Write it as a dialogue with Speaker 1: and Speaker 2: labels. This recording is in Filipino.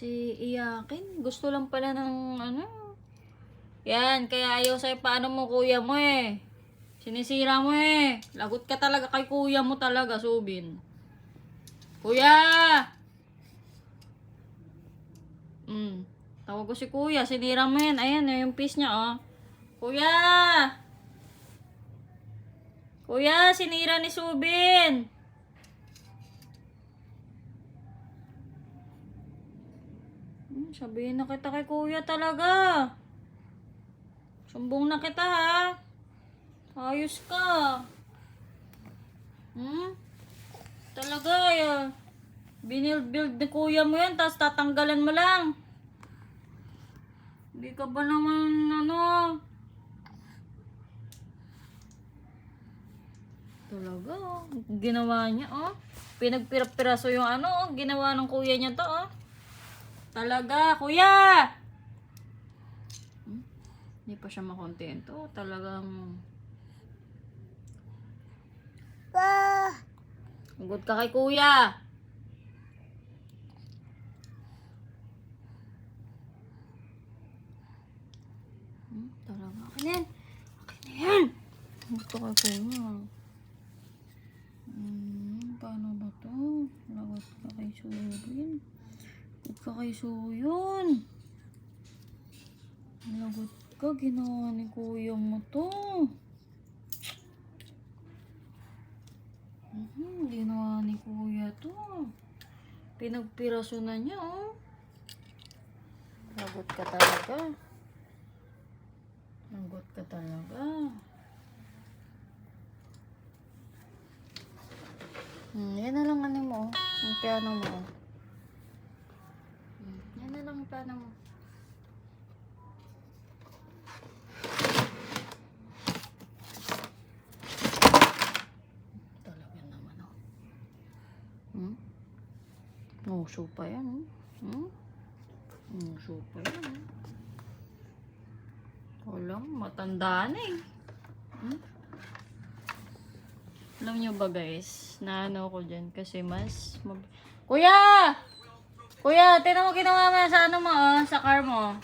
Speaker 1: Si iyakin. Gusto lang pala ng ano. Yan, kaya ayaw sa'yo paano mo kuya mo eh. Sinisira mo eh. Lagot ka talaga kay kuya mo talaga, Subin. Kuya! Tawag ko si kuya, sinira mo yan. Ayan, yung piece niya oh. Kuya! Kuya, sinira ni Subin. Sabihin na kita kay kuya talaga. Sumbong na kita ha. Ayos ka. Talaga binild-build ni kuya mo yan, tapos tatanggalan mo lang. Hindi ka ba naman ano? Talaga ginawa niya oh. Pinagpiraso yung ano oh, ginawa ng kuya niya to oh. Talaga, kuya! Hindi pa siya makontento. Talagang... Good ka kay kuya. Talaga. Akin yan. Akin na yan. Gusto kay kuya. Paano ba to? Lagot ka kay Subin. Lagot ka kay Suyon. Lagot ka. Ginawa ni kuya mo to. Ginawa ni kuya to. Pinagpiraso na niya oh. Lagot ka talaga. Lagot ka talaga. Yan na lang ano mo oh. Yung piano mo oh. Yan na lang yung piano mo. Nguso pa yan. Nguso pa yan. Walang matanda na eh. Alam nyo ba guys, na ano ko dyan kasi mas... Kuya! Kuya, tinan mo ginawa mo sa ano mo oh, sa car mo.